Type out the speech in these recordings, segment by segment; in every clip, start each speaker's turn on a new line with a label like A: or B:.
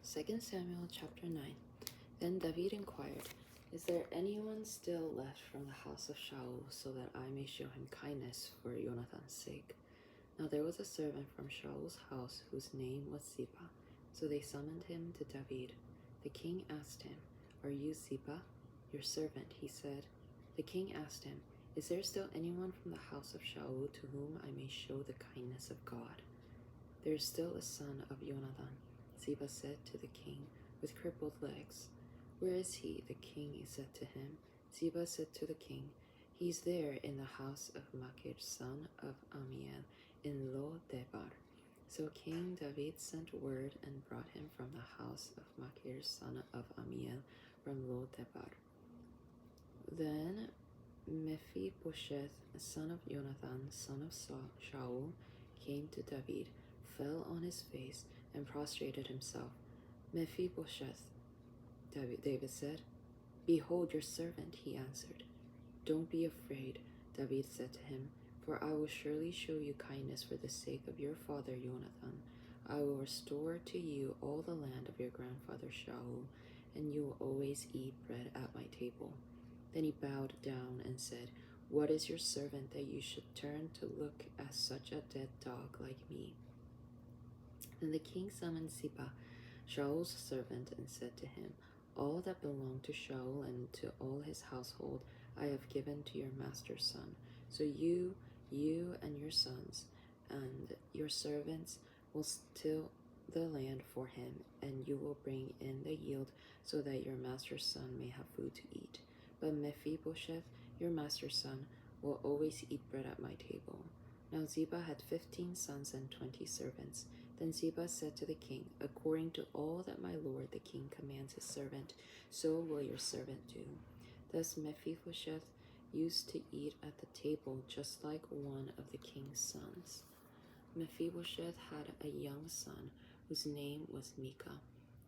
A: 2 Samuel chapter 9. Then David inquired, "Is there anyone still left from the house of Shaul, so that I may show him kindness for Jonathan's sake?" Now there was a servant from Shaul's house whose name was Ziba. So they summoned him to David. The king asked him, "Are you Ziba?" "Your servant," he said. The king asked him, "Is there still anyone from the house of Shaul to whom I may show the kindness of God?" "There is still a son of Jonathan," Ziba said to the king, "with crippled legs." "Where is he?" the king said to him. Ziba said to the king, "He's there in the house of Machir, son of Ammiel, in Lo Debar." So King David sent word and brought him from the house of Machir, son of Ammiel, from Lo Debar. Then Mephibosheth, son of Jonathan, son of Shaul, came to David, fell on his face, and prostrated himself. "Mephibosheth," David said. "Behold your servant," he answered. "Don't be afraid," David said to him, "for I will surely show you kindness for the sake of your father Jonathan. I will restore to you all the land of your grandfather Shaul, and you will always eat bread at my table." Then he bowed down and said, "What is your servant that you should turn to look at such a dead dog like me?" Then the king summoned Ziba, Shaul's servant, and said to him, "All that belonged to Shaul and to all his household I have given to your master's son. So you and your sons and your servants will till the land for him, and you will bring in the yield so that your master's son may have food to eat. But Mephibosheth, your master's son, will always eat bread at my table." Now Ziba had 15 sons and 20 servants. Then Ziba said to the king, "According to all that my lord the king commands his servant, so will your servant do." Thus Mephibosheth used to eat at the table just like one of the king's sons. Mephibosheth had a young son whose name was Micah.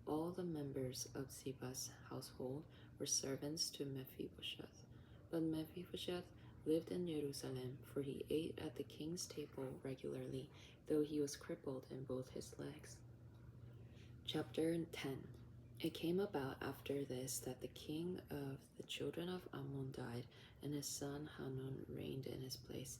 A: All the members of Ziba's household were servants to Mephibosheth. But Mephibosheth lived in Jerusalem, for he ate at the king's table regularly, though he was crippled in both his legs. Chapter 10. It came about after this that the king of the children of Ammon died, and his son Hanun reigned in his place.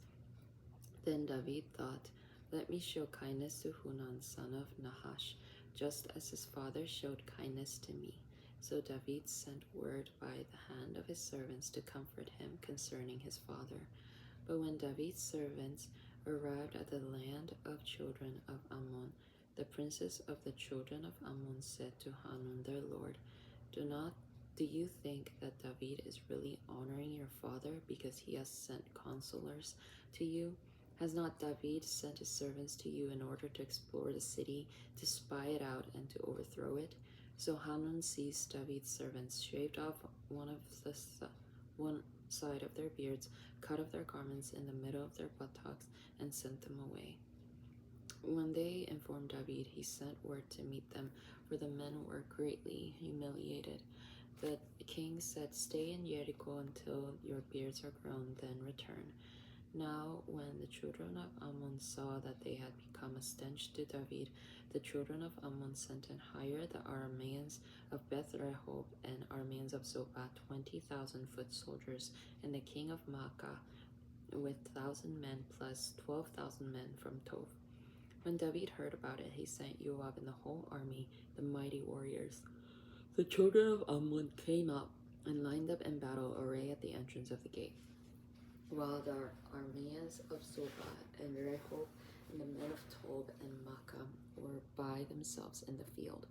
A: Then David thought, "Let me show kindness to Hunan, son of Nahash, just as his father showed kindness to me." So David sent word by the hand of his servants to comfort him concerning his father. But when David's servants arrived at the land of children of Ammon, the princes of the children of Ammon said to Hanun their lord, Do you think that David is really honoring your father because he has sent counselors to you? Has not David sent his servants to you in order to explore the city, to spy it out, and to overthrow it?" So Hanun seized David's servants, shaved off one side of their beards, cut off their garments in the middle of their buttocks, and sent them away. When they informed David, he sent word to meet them, for the men were greatly humiliated. The king said, "Stay in Jericho until your beards are grown, then return." Now, when the children of Ammon saw that they had become a stench to David, the children of Ammon sent and hired the Arameans of Beth Rehob and Arameans of Zobah, 20,000 foot soldiers, and the king of Maacah with 1,000 men plus 12,000 men from Toph. When David heard about it, he sent Joab and the whole army, the mighty warriors. The children of Ammon came up and lined up in battle array at the entrance of the gate, while the Arameans of Zobah and Rehob and the men of Tob and Maacah were by themselves in the field.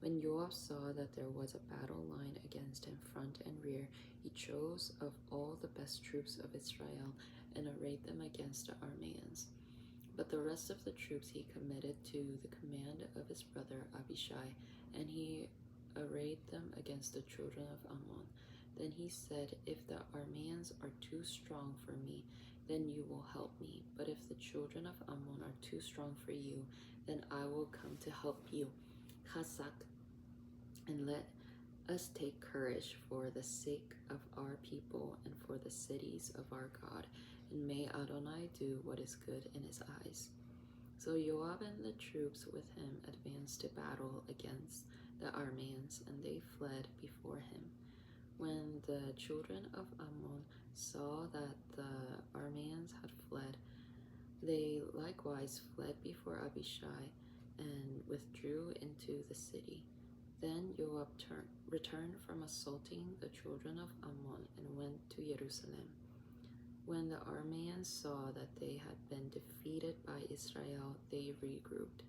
A: When Joab saw that there was a battle line against him front and rear, he chose of all the best troops of Israel and arrayed them against the Arameans. But the rest of the troops he committed to the command of his brother Abishai, and he arrayed them against the children of Ammon. Then he said, "If the Arameans are too strong for me, then you will help me. But if the children of Ammon are too strong for you, then I will come to help you. Chazak, and let us take courage for the sake of our people and for the cities of our God, and may Adonai do what is good in his eyes." So Joab and the troops with him advanced to battle against the Arameans, and they fled before him. When the children of Ammon saw that the Arameans had fled, they likewise fled before Abishai and withdrew into the city. Then Joab returned from assaulting the children of Ammon and went to Jerusalem. When the Arameans saw that they had been defeated by Israel, they regrouped.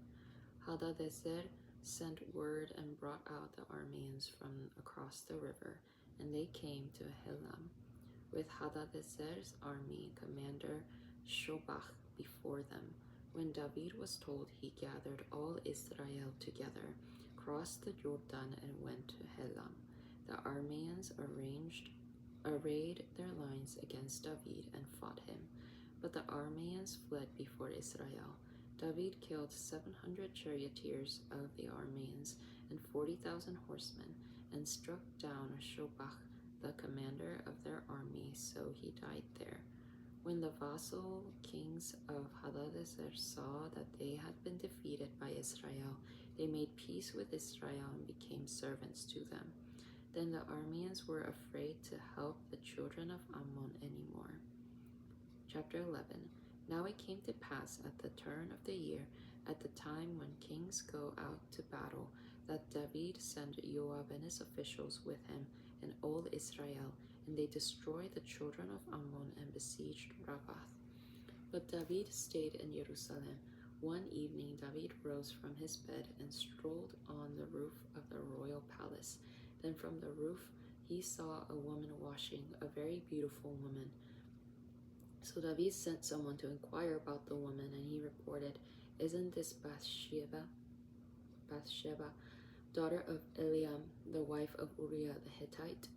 A: Hadadezer sent word and brought out the Arameans from across the river, and they came to Helam, with Hadadezer's army commander Shobach before them. When David was told, he gathered all Israel together, crossed the Jordan, and went to Helam. The Arameans arrayed their lines against David and fought him, but the Arameans fled before Israel. David killed 700 charioteers of the Arameans and 40,000 horsemen, and struck down Shobach, the commander of their army, so he died there. When the vassal kings of Hadadezer saw that they had been defeated by Israel, they made peace with Israel and became servants to them. Then the Arameans were afraid to help the children of Ammon anymore. Chapter 11. Now it came to pass at the turn of the year, at the time when kings go out to battle, that David sent Joab and his officials with him and all Israel, and they destroyed the children of Ammon and besieged Rabbah. But David stayed in Jerusalem. One evening David rose from his bed and strolled on the roof of the royal palace. Then from the roof he saw a woman washing, a very beautiful woman. So David sent someone to inquire about the woman, and he reported, "Isn't this Bathsheba, daughter of Eliam, the wife of Uriah the Hittite?"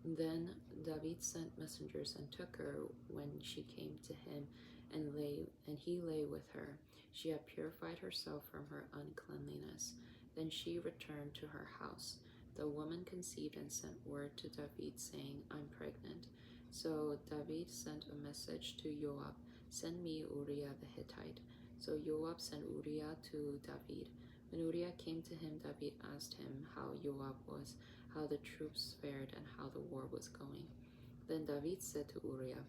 A: Then David sent messengers and took her when she came to him, and he lay with her. She had purified herself from her uncleanliness. Then she returned to her house. The woman conceived and sent word to David, saying, "I'm pregnant." So David sent a message to Joab, "Send me Uriah the Hittite." So Joab sent Uriah to David. When Uriah came to him, David asked him how Joab was, how the troops fared, and how the war was going. Then David said to Uriah,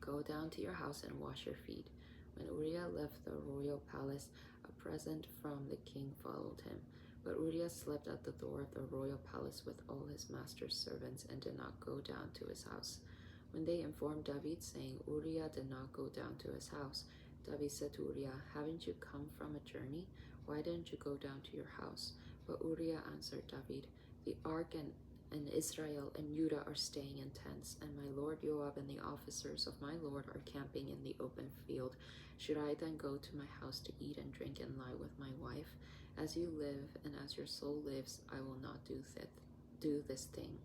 A: "Go down to your house and wash your feet." When Uriah left the royal palace, a present from the king followed him. But Uriah slept at the door of the royal palace with all his master's servants and did not go down to his house. When they informed David, saying, "Uriah did not go down to his house," David said to Uriah, "Haven't you come from a journey? Why didn't you go down to your house?" But Uriah answered David, "The ark and Israel and Judah are staying in tents, and my lord Joab and the officers of my lord are camping in the open field. Should I then go to my house to eat and drink and lie with my wife? As you live and as your soul lives, I will not do this thing."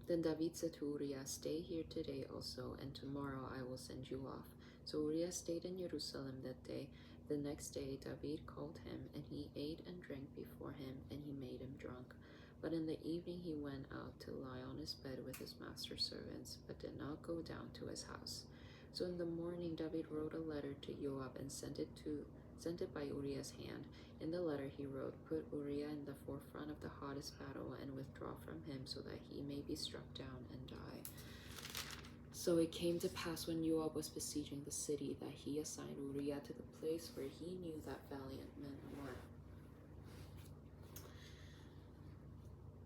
A: Then David said to Uriah, "Stay here today also, and tomorrow I will send you off." So Uriah stayed in Jerusalem that day. The next day David called him, and he ate and drank before him, and he made him drunk. But in the evening he went out to lie on his bed with his master's servants, but did not go down to his house. So in the morning David wrote a letter to Joab and sent it by Uriah's hand. In the letter he wrote, "Put Uriah in the forefront of the hottest battle and withdraw from him so that he may be struck down and die." So it came to pass when Joab was besieging the city that he assigned Uriah to the place where he knew that valiant men were.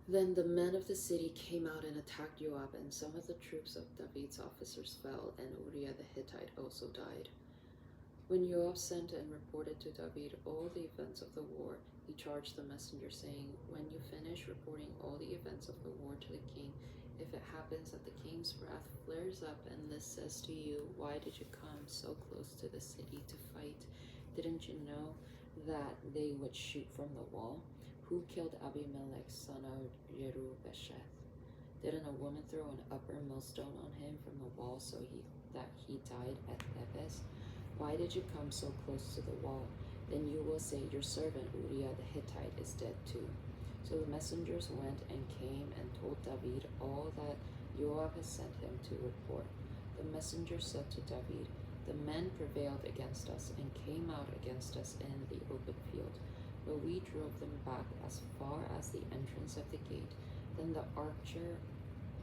A: Then the men of the city came out and attacked Joab, and some of the troops of David's officers fell, and Uriah the Hittite also died. When Joab sent and reported to David all the events of the war, he charged the messenger, saying, "When you finish reporting all the events of the war to the king, if it happens that the king's wrath flares up and this says to you, 'Why did you come so close to the city to fight? Didn't you know that they would shoot from the wall? Who killed Abimelech, son of Jerubesheth? Didn't a woman throw an upper millstone on him from the wall so that he died at Thebes? Why did you come so close to the wall?' Then you will say, 'Your servant Uriah the Hittite is dead too.'" So the messengers went and came and told David all that Joab had sent him to report. The messenger said to David, The men prevailed against us and came out against us in the open field, but we drove them back as far as the entrance of the gate. Then the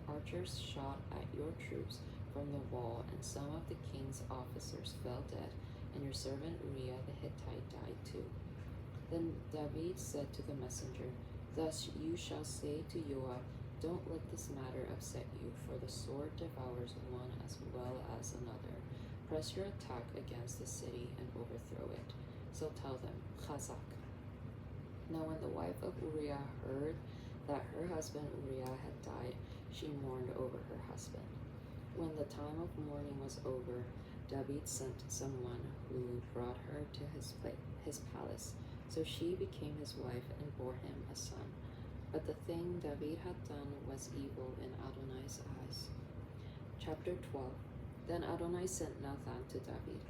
A: archers shot at your troops from the wall, and some of the king's officers fell dead, and your servant Uriah the Hittite died too. Then David said to the messenger, Thus you shall say to Joab, Don't let this matter upset you, for the sword devours one as well as another. Press your attack against the city and overthrow it. So tell them, Chazak. Now when the wife of Uriah heard that her husband Uriah had died, she mourned over her husband. When the time of mourning was over, David sent someone who brought her to his palace. So she became his wife and bore him a son. But the thing David had done was evil in Adonai's eyes. Chapter 12. Then Adonai sent Nathan to David.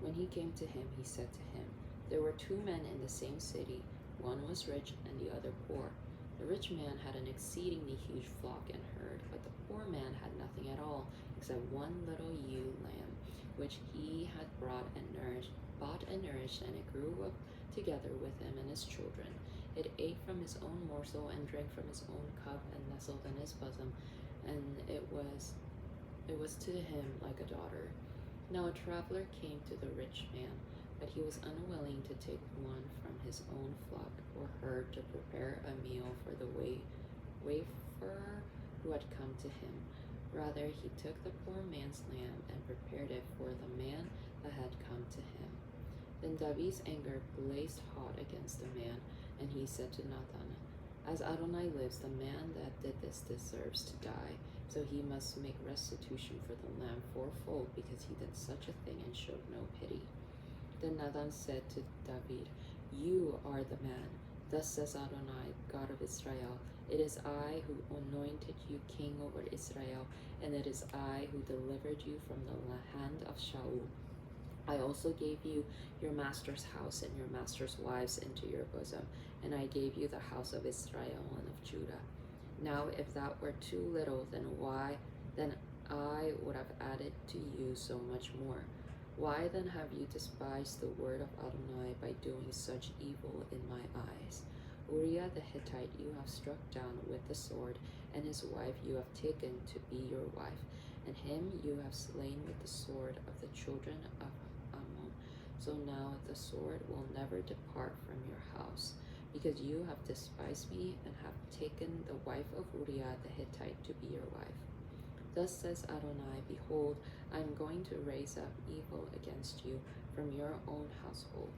A: When he came to him, he said to him, There were 2 men in the same city. One was rich and the other poor. The rich man had an exceedingly huge flock and herd, but the poor man had nothing at all except one little ewe lamb, which he had bought and nourished, and it grew up together with him and his children. It ate from his own morsel and drank from his own cup and nestled in his bosom, and it was to him like a daughter. Now a traveler came to the rich man, but he was unwilling to take one from his own flock or herd to prepare a meal for the wayfarer who had come to him. Rather, he took the poor man's lamb and prepared it for the man that had come to him. Then David's anger blazed hot against the man, and he said to Nathan, As Adonai lives, the man that did this deserves to die, so he must make restitution for the lamb fourfold, because he did such a thing and showed no pity. Then Nathan said to David, You are the man. Thus says Adonai, God of Israel, It is I who anointed you king over Israel, and it is I who delivered you from the hand of Shaul. I also gave you your master's house and your master's wives into your bosom, and I gave you the house of Israel and of Judah. Now if that were too little, then I would have added to you so much more. Why then have you despised the word of Adonai by doing such evil in my eyes? Uriah the Hittite you have struck down with the sword, and his wife you have taken to be your wife, and him you have slain with the sword of the children of Ammon. So now the sword will never depart from your house, because you have despised me and have taken the wife of Uriah the Hittite to be your wife. Thus says Adonai, Behold, I am going to raise up evil against you from your own household,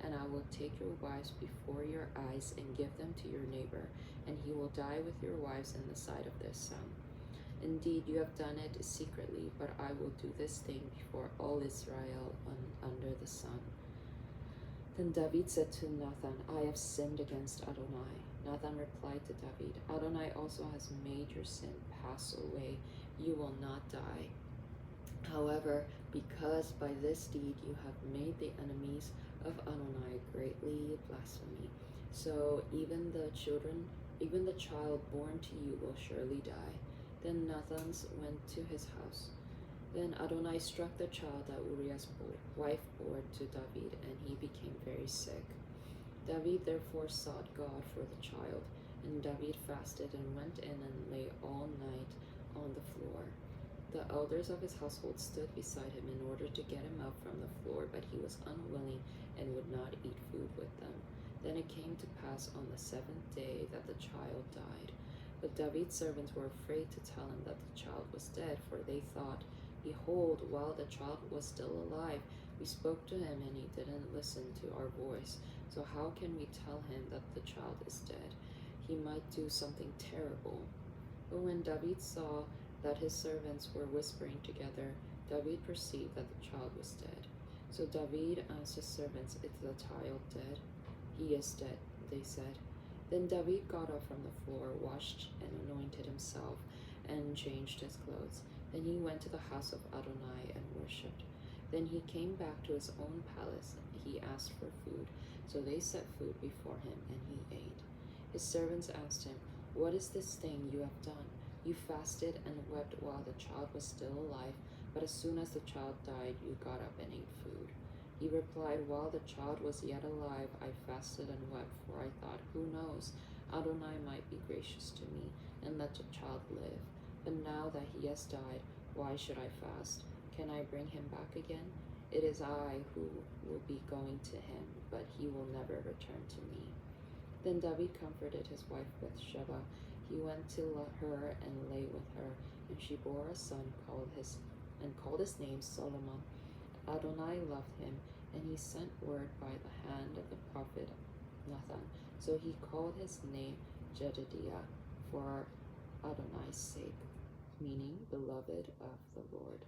A: and I will take your wives before your eyes and give them to your neighbor, and he will die with your wives in the sight of their son. Indeed, you have done it secretly, but I will do this thing before all Israel under the sun. Then David said to Nathan, I have sinned against Adonai. Nathan replied to David, Adonai also has made your sin pass away. You will not die. However, because by this deed you have made the enemies of Adonai greatly blasphemy, so even the child born to you will surely die. Then Nathan went to his house. Then Adonai struck the child that Uriah's wife bore to David, and he became very sick. David therefore sought God for the child, and David fasted and went in and lay all night on the floor. The elders of his household stood beside him in order to get him up from the floor, but he was unwilling and would not eat food with them. Then it came to pass on the 7th day that the child died. But David's servants were afraid to tell him that the child was dead, for they thought, Behold, while the child was still alive, we spoke to him, and he didn't listen to our voice. So how can we tell him that the child is dead? He might do something terrible. But when David saw that his servants were whispering together, David perceived that the child was dead. So David asked his servants, Is the child dead? He is dead, they said. Then David got up from the floor, washed and anointed himself, and changed his clothes. Then he went to the house of Adonai and worshipped. Then he came back to his own palace. He asked for food. So they set food before him, and he ate. His servants asked him, What is this thing you have done? You fasted and wept while the child was still alive, But as soon as the child died, you got up and ate food." He replied, "While the child was yet alive, I fasted and wept, for I thought, 'Who knows? Adonai might be gracious to me and let the child live. But now that he has died, why should I fast? Can I bring him back again? It is I who will be going to him, but he will never return to me." Then David comforted his wife Bathsheba. He went to her and lay with her, and she bore a son called his name Solomon. Adonai loved him, and he sent word by the hand of the prophet Nathan. So he called his name Jedediah for Adonai's sake, meaning beloved of the Lord.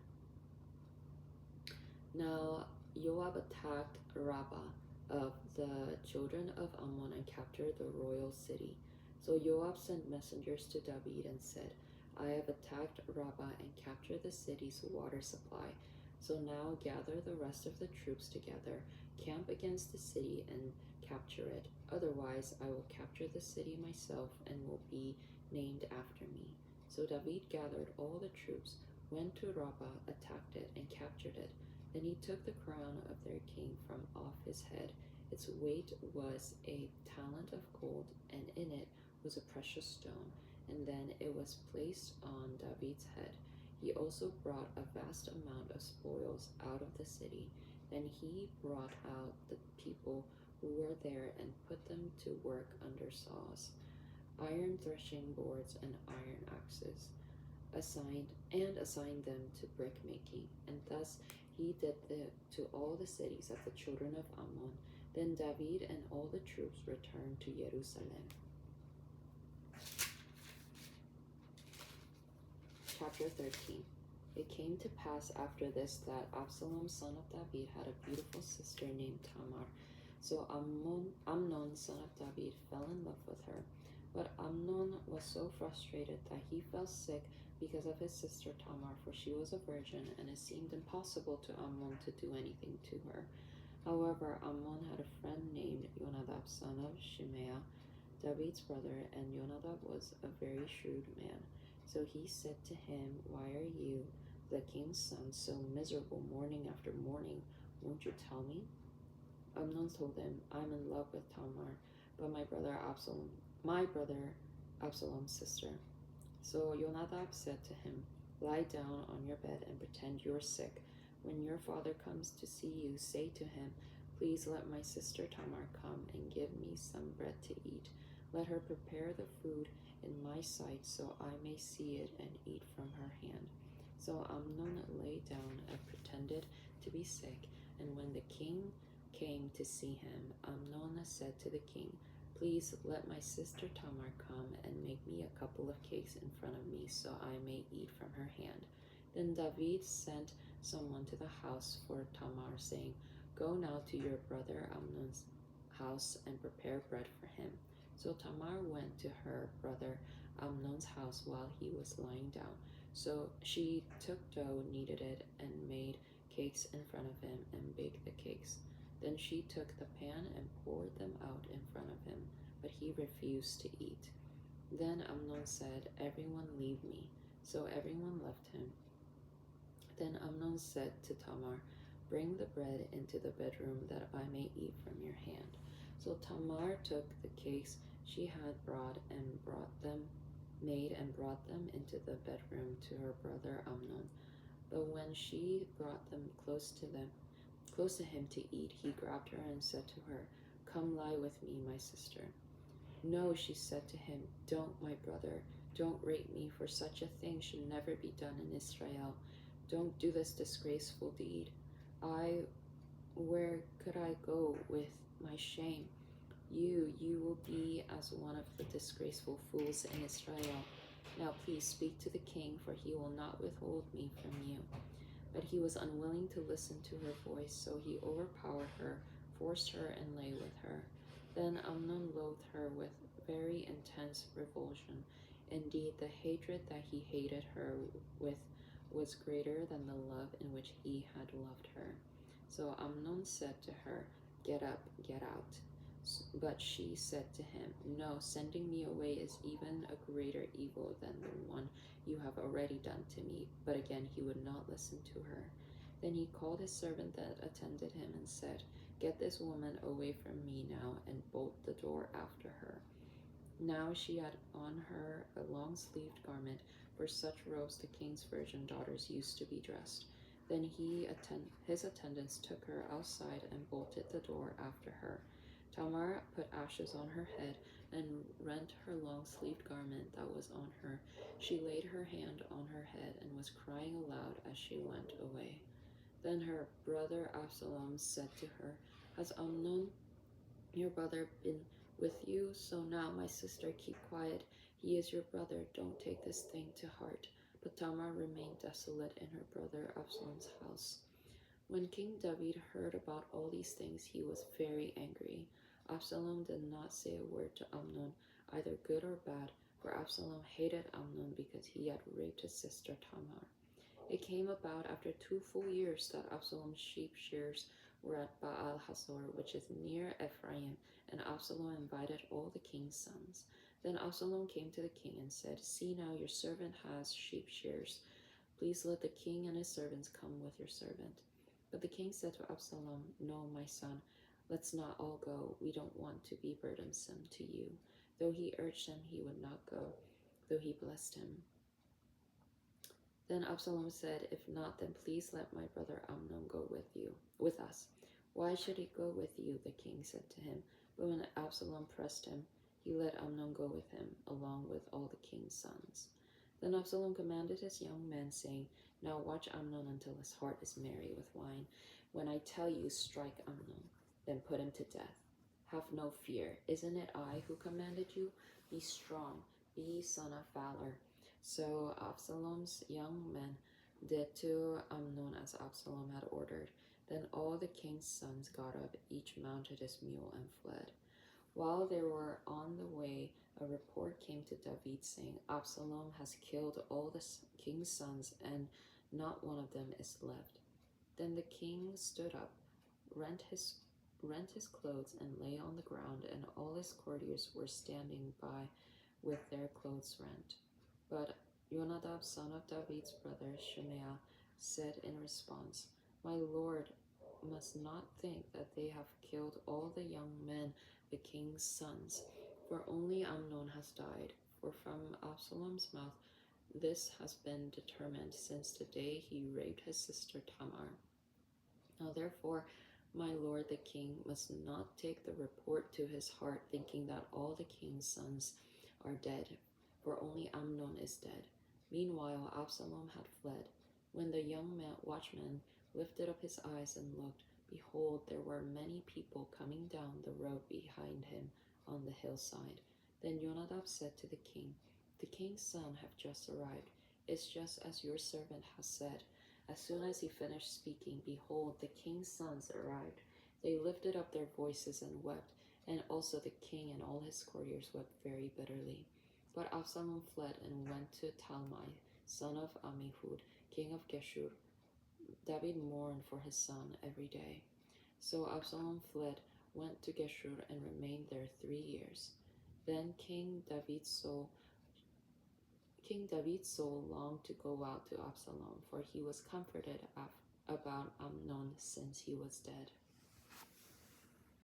A: Now Joab attacked Rabbah of the children of Ammon and captured the royal city. So Joab sent messengers to David and said, "I have attacked Rabbah and captured the city's water supply. So now gather the rest of the troops together, camp against the city and capture it. Otherwise I will capture the city myself and will be named after me." So David gathered all the troops, went to Rabbah, attacked it, and captured it. Then he took the crown of their king from off his head. Its weight was a talent of gold, and in it was a precious stone, and then it was placed on David's head. He also brought a vast amount of spoils out of the city. Then he brought out the people who were there and put them to work under saws, iron threshing boards, and iron axes, assigned them to brick making. And thus he did to all the cities of the children of Ammon. Then David and all the troops returned to Jerusalem. Chapter 13. It came to pass after this that Absalom, son of David, had a beautiful sister named Tamar. So Amnon, son of David, fell in love with her. But Amnon was so frustrated that he fell sick because of his sister Tamar, for she was a virgin, and it seemed impossible to Amnon to do anything to her. However, Amnon had a friend named Jonadab, son of Shimeah, David's brother, and Jonadab was a very shrewd man. So he said to him, "Why are you, the king's son, so miserable morning after morning? Won't you tell me?" Amnon told him, "I'm in love with Tamar, but my brother Absalom's sister." So Jonadab said to him, "Lie down on your bed and pretend you're sick. When your father comes to see you, say to him, 'Please let my sister Tamar come and give me some bread to eat. Let her prepare the food in my sight so I may see it and eat from her hand.'" So Amnon lay down and pretended to be sick, and when the king came to see him, Amnon said to the king, "Please let my sister Tamar come and make me a couple of cakes in front of me so I may eat from her hand." Then David sent someone to the house for Tamar, saying, "Go now to your brother Amnon's house and prepare bread for him." So Tamar went to her brother Amnon's house while he was lying down. So she took dough, kneaded it, and made cakes in front of him and baked the cakes. Then she took the pan and poured them out in front of him, but he refused to eat. Then Amnon said, "Everyone leave me." So everyone left him. Then Amnon said to Tamar, "Bring the bread into the bedroom that I may eat from your hand." So Tamar took the cakes she had made and brought them into the bedroom to her brother Amnon. But when she brought them close to him to eat, he grabbed her and said to her, "Come lie with me, my sister." "No," she said to him, "Don't, my brother. Don't rape me, for such a thing should never be done in Israel. Don't do this disgraceful deed. Where could I go with my shame? You will be as one of the disgraceful fools in Israel. Now please speak to the king, for he will not withhold me from you." But he was unwilling to listen to her voice, so he overpowered her, forced her, and lay with her. Then Amnon loathed her with very intense revulsion. Indeed, the hatred that he hated her with was greater than the love in which he had loved her. So Amnon said to her, "Get up, get out." But she said to him, "No, sending me away is even a greater evil than the one you have already done to me." But again he would not listen to her. Then he called his servant that attended him and said, "Get this woman away from me now and bolt the door after her." Now she had on her a long-sleeved garment, for such robes the king's virgin daughters used to be dressed. Then his attendants took her outside and bolted the door after her. Tamar put ashes on her head and rent her long-sleeved garment that was on her. She laid her hand on her head and was crying aloud as she went away. Then her brother Absalom said to her, "Has Amnon your brother been with you? So now, my sister, keep quiet. He is your brother. Don't take this thing to heart." But Tamar remained desolate in her brother Absalom's house. When King David heard about all these things, he was very angry. Absalom did not say a word to Amnon, either good or bad, for Absalom hated Amnon because he had raped his sister Tamar. It came about after 2 full years that Absalom's sheep shears were at Baal Hazor, which is near Ephraim, and Absalom invited all the king's sons. Then Absalom came to the king and said, "See now, your servant has sheep shears. Please let the king and his servants come with your servant." But the king said to Absalom, "No, my son, let's not all go. We don't want to be burdensome to you." Though he urged him, he would not go, though he blessed him. Then Absalom said, "If not, then please let my brother Amnon go with us." "Why should he go with you?" the king said to him. But when Absalom pressed him, he let Amnon go with him, along with all the king's sons. Then Absalom commanded his young men, saying, "Now watch Amnon until his heart is merry with wine. When I tell you, strike Amnon, then put him to death. Have no fear. Isn't it I who commanded you? Be strong, be son of valor." So Absalom's young men did to Amnon as Absalom had ordered. Then all the king's sons got up, each mounted his mule, and fled. While they were on the way, a report came to David saying, "Absalom has killed all the king's sons, and not one of them is left." Then the king stood up, rent his clothes, and lay on the ground, and all his courtiers were standing by with their clothes rent. But Jonadab, son of David's brother Shimea, said in response, "My lord must not think that they have killed all the young men, the king's sons, for only Amnon has died. For from Absalom's mouth this has been determined since the day he raped his sister Tamar. Now therefore, my lord the king must not take the report to his heart, thinking that all the king's sons are dead, for only Amnon is dead." Meanwhile Absalom had fled. When the young watchman lifted up his eyes and looked, behold, there were many people coming down the road behind him on the hillside. Then Jonadab said to the king, "The king's sons have just arrived. It's just as your servant has said." As soon as he finished speaking, behold, the king's sons arrived. They lifted up their voices and wept, and also the king and all his courtiers wept very bitterly. But Absalom fled and went to Talmai, son of Ammihud, king of Geshur. David mourned for his son every day. So Absalom fled, went to Geshur, and remained there 3 years. Then King David's soul longed to go out to Absalom, for he was comforted about Amnon since he was dead.